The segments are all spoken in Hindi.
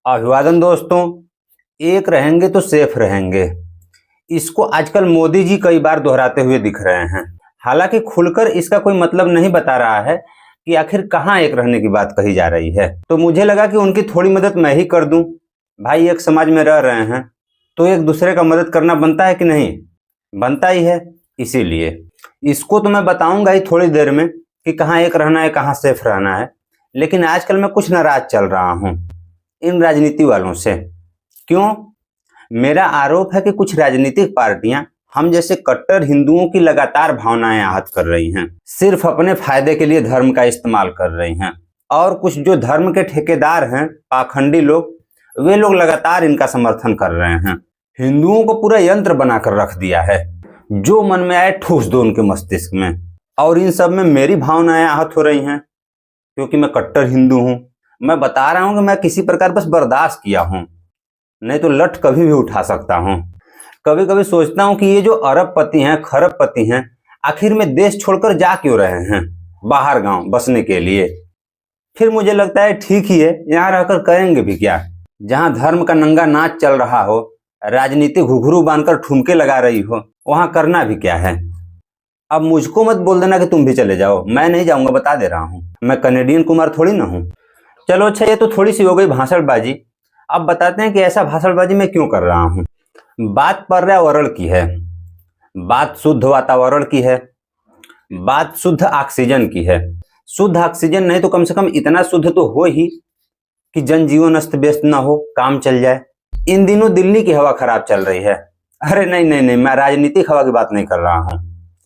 अभिवादन दोस्तों। एक रहेंगे तो सेफ रहेंगे, इसको आजकल मोदी जी कई बार दोहराते हुए दिख रहे हैं। हालांकि खुलकर इसका कोई मतलब नहीं बता रहा है कि आखिर कहाँ एक रहने की बात कही जा रही है। तो मुझे लगा कि उनकी थोड़ी मदद मैं ही कर दूं। भाई एक समाज में रह रहे हैं तो एक दूसरे का मदद करना बनता है कि नहीं? बनता ही है। इसीलिए इसको तो मैं बताऊंगा ही थोड़ी देर में कि कहाँ एक रहना है, कहाँ सेफ रहना है। लेकिन आजकल मैं कुछ नाराज चल रहा हूँ इन राजनीति वालों से। क्यों? मेरा आरोप है कि कुछ राजनीतिक पार्टियां हम जैसे कट्टर हिंदुओं की लगातार भावनाएं आहत कर रही हैं, सिर्फ अपने फायदे के लिए धर्म का इस्तेमाल कर रही हैं। और कुछ जो धर्म के ठेकेदार हैं, पाखंडी लोग, वे लोग लगातार इनका समर्थन कर रहे हैं। हिंदुओं को पूरा यंत्र बनाकर रख दिया है, जो मन में आए ठूस दो उनके मस्तिष्क में। और इन सब में मेरी भावनाएं आहत हो रही हैं क्योंकि मैं कट्टर हिंदू हूं। मैं बता रहा हूं कि मैं किसी प्रकार बस बर्दाश्त किया हूं, नहीं तो लठ कभी भी उठा सकता हूं। कभी कभी सोचता हूं कि ये जो अरबपति हैं, खरबपति हैं, आखिर में देश छोड़कर जा क्यों रहे हैं बाहर गांव बसने के लिए। फिर मुझे लगता है ठीक ही है, यहाँ रहकर करेंगे भी क्या? जहां धर्म का नंगा नाच चल रहा हो, राजनीति घुघरू बांधकर ठुमके लगा रही हो, वहां करना भी क्या है? अब मुझको मत बोल देना कि तुम भी चले जाओ, मैं नहीं जाऊंगा, बता दे रहा हूँ। मैं कनेडियन कुमार थोड़ी ना हूँ। चलो अच्छा, ये तो थोड़ी सी हो गई भाषणबाजी। अब बताते हैं कि ऐसा भाषणबाजी मैं क्यों कर रहा हूँ। बात पर्यावरण की है, बात शुद्ध वातावरण की है, बात शुद्ध ऑक्सीजन की है। शुद्ध ऑक्सीजन नहीं तो कम से कम इतना शुद्ध तो हो ही कि जनजीवन अस्त व्यस्त ना हो, काम चल जाए। इन दिनों दिल्ली की हवा खराब चल रही है। अरे नहीं नहीं नहीं, मैं राजनीतिक हवा की बात नहीं कर रहा हूँ।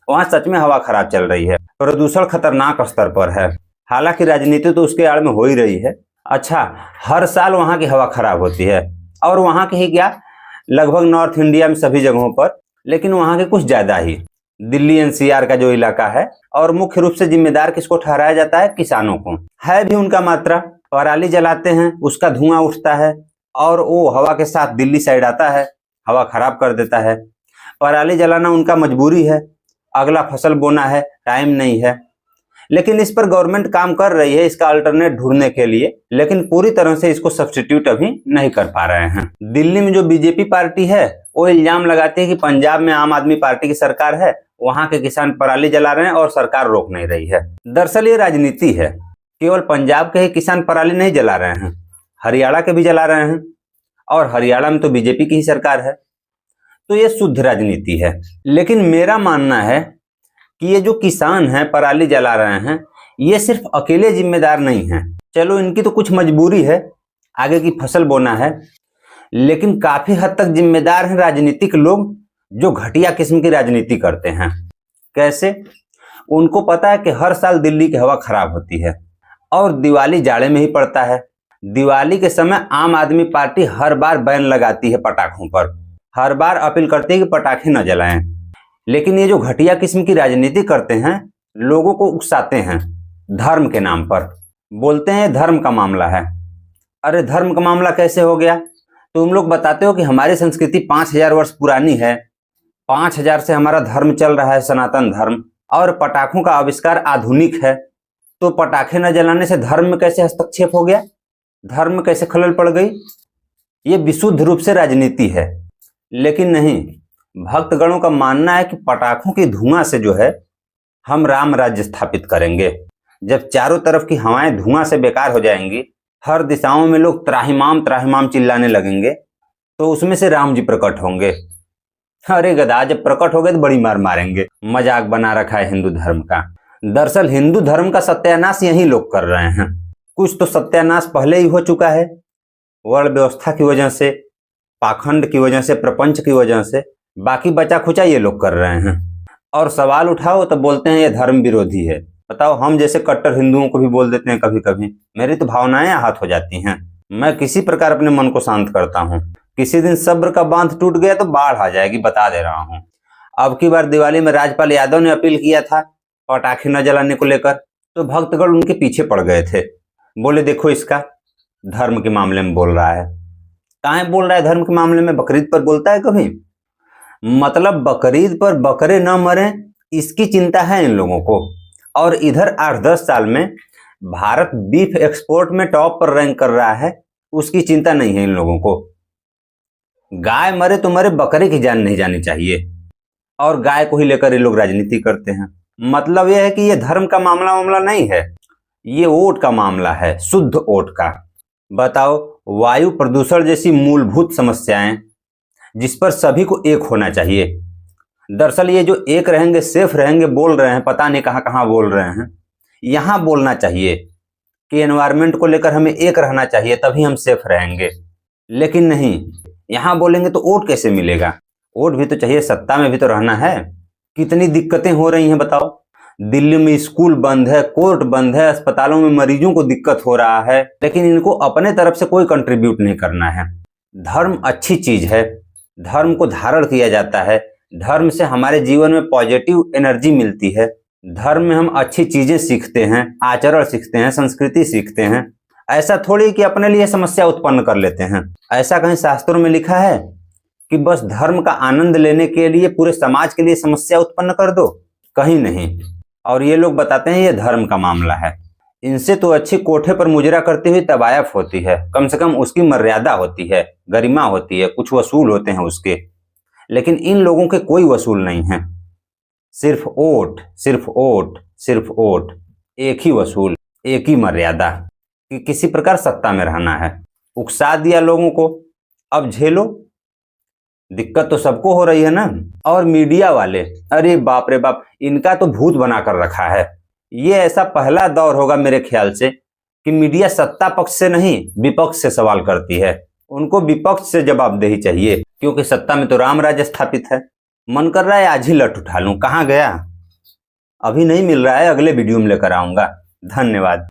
वहां सच में हवा खराब चल रही है, प्रदूषण खतरनाक स्तर पर है। हालांकि राजनीति तो उसके आड़ में हो ही रही है। अच्छा, हर साल वहां की हवा खराब होती है, और वहां की ही क्या, लगभग नॉर्थ इंडिया में सभी जगहों पर, लेकिन वहां के कुछ ज्यादा ही। दिल्ली एनसीआर का जो इलाका है, और मुख्य रूप से जिम्मेदार किसको ठहराया जाता है? किसानों को। है भी उनका मात्रा। पराली जलाते हैं, उसका धुआं उठता है और वो हवा के साथ दिल्ली साइड आता है, हवा खराब कर देता है। पराली जलाना उनका मजबूरी है, अगला फसल बोना है, टाइम नहीं है। लेकिन इस पर गवर्नमेंट काम कर रही है, इसका अल्टरनेट ढूंढने के लिए, लेकिन पूरी तरह से इसको सब्स्टिट्यूट अभी नहीं कर पा रहे हैं। दिल्ली में जो बीजेपी पार्टी है वो इल्जाम लगाती है कि पंजाब में आम आदमी पार्टी की सरकार है, वहां के किसान पराली जला रहे हैं और सरकार रोक नहीं रही है। दरअसल ये राजनीति है। केवल पंजाब के ही किसान पराली नहीं जला रहे हैं, हरियाणा के भी जला रहे हैं, और हरियाणा में तो बीजेपी की ही सरकार है। तो ये शुद्ध राजनीति है। लेकिन मेरा मानना है कि ये जो किसान हैं पराली जला रहे हैं, ये सिर्फ अकेले जिम्मेदार नहीं हैं। चलो इनकी तो कुछ मजबूरी है, आगे की फसल बोना है, लेकिन काफी हद तक जिम्मेदार हैं राजनीतिक लोग जो घटिया किस्म की राजनीति करते हैं। कैसे? उनको पता है कि हर साल दिल्ली की हवा खराब होती है और दिवाली जाड़े में ही पड़ता है। दिवाली के समय आम आदमी पार्टी हर बार बैन लगाती है पटाखों पर, हर बार अपील करती है कि पटाखे न जलाएं। लेकिन ये जो घटिया किस्म की राजनीति करते हैं, लोगों को उकसाते हैं धर्म के नाम पर, बोलते हैं धर्म का मामला है। अरे धर्म का मामला कैसे हो गया? तुम लोग बताते हो कि हमारी संस्कृति 5000 वर्ष पुरानी है, 5000 से हमारा धर्म चल रहा है, सनातन धर्म, और पटाखों का आविष्कार आधुनिक है। तो पटाखे न जलाने से धर्म में कैसे हस्तक्षेप हो गया? धर्म में कैसे खलल पड़ गई? ये विशुद्ध रूप से राजनीति है। लेकिन नहीं, भक्तगणों का मानना है कि पटाखों के धुआं से जो है हम राम राज्य स्थापित करेंगे। जब चारों तरफ की हवाएं धुआं से बेकार हो जाएंगी, हर दिशाओं में लोग त्राहिमाम त्राहिमाम चिल्लाने लगेंगे, तो उसमें से राम जी प्रकट होंगे। अरे गधा, जब प्रकट हो गए तो बड़ी मार मारेंगे। मजाक बना रखा है हिंदू धर्म का। दरअसल हिंदू धर्म का सत्यानाश यही लोग कर रहे हैं। कुछ तो सत्यानाश पहले ही हो चुका है, वर्ण व्यवस्था की वजह से, पाखंड की वजह से, प्रपंच की वजह से। बाकी बचा खुचा ये लोग कर रहे हैं। और सवाल उठाओ तो बोलते हैं ये धर्म विरोधी है। बताओ, हम जैसे कट्टर हिंदुओं को भी बोल देते हैं कभी कभी। मेरी तो भावनाएं आहत हो जाती हैं। मैं किसी प्रकार अपने मन को शांत करता हूँ। किसी दिन सब्र का बांध टूट गया तो बाढ़ आ जाएगी, बता दे रहा हूँ। अब की बार दिवाली में राजपाल यादव ने अपील किया था पटाखे न जलाने को लेकर, तो भक्तगण उनके पीछे पड़ गए थे। बोले देखो इसका धर्म के मामले में बोल रहा है। कहाँ बोल रहा है धर्म के मामले में? बकरीद पर बोलता है कभी? मतलब बकरीद पर बकरे न मरे, इसकी चिंता है इन लोगों को। और इधर 8-10 साल में भारत बीफ एक्सपोर्ट में टॉप पर रैंक कर रहा है, उसकी चिंता नहीं है इन लोगों को। गाय मरे तो मरे, बकरे की जान नहीं जानी चाहिए, और गाय को ही लेकर ये लोग राजनीति करते हैं। मतलब यह है कि ये धर्म का मामला नहीं है, ये वोट का मामला है, शुद्ध वोट का। बताओ, वायु प्रदूषण जैसी मूलभूत समस्याएं जिस पर सभी को एक होना चाहिए। दरअसल ये जो एक रहेंगे सेफ रहेंगे बोल रहे हैं, पता नहीं कहां कहां बोल रहे हैं। यहां बोलना चाहिए कि एनवायरनमेंट को लेकर हमें एक रहना चाहिए, तभी हम सेफ रहेंगे। लेकिन नहीं, यहां बोलेंगे तो वोट कैसे मिलेगा? वोट भी तो चाहिए, सत्ता में भी तो रहना है। कितनी दिक्कतें हो रही हैं बताओ। दिल्ली में स्कूल बंद है, कोर्ट बंद है, अस्पतालों में मरीजों को दिक्कत हो रहा है, लेकिन इनको अपने तरफ से कोई कंट्रीब्यूट नहीं करना है। धर्म अच्छी चीज है, धर्म को धारण किया जाता है, धर्म से हमारे जीवन में पॉजिटिव एनर्जी मिलती है, धर्म में हम अच्छी चीजें सीखते हैं, आचरण सीखते हैं, संस्कृति सीखते हैं। ऐसा थोड़ी कि अपने लिए समस्या उत्पन्न कर लेते हैं। ऐसा कहीं शास्त्रों में लिखा है कि बस धर्म का आनंद लेने के लिए पूरे समाज के लिए समस्या उत्पन्न कर दो? कहीं नहीं। और ये लोग बताते हैं ये धर्म का मामला है। इनसे तो अच्छी कोठे पर मुजरा करती हुई तवायफ होती है, कम से कम उसकी मर्यादा होती है, गरिमा होती है, कुछ वसूल होते हैं उसके। लेकिन इन लोगों के कोई वसूल नहीं है, सिर्फ वोट, सिर्फ वोट, सिर्फ वोट। एक ही वसूल, एक ही मर्यादा कि किसी प्रकार सत्ता में रहना है। उकसा दिया लोगों को, अब झेलो। दिक्कत तो सबको हो रही है ना। और मीडिया वाले, अरे बाप रे बाप, इनका तो भूत बनाकर रखा है। ये ऐसा पहला दौर होगा मेरे ख्याल से कि मीडिया सत्ता पक्ष से नहीं विपक्ष से सवाल करती है। उनको विपक्ष से जवाबदेही चाहिए, क्योंकि सत्ता में तो राम राज्य स्थापित है। मन कर रहा है आज ही लठ उठा लूं, कहाँ गया? अभी नहीं मिल रहा है, अगले वीडियो में लेकर आऊंगा। धन्यवाद।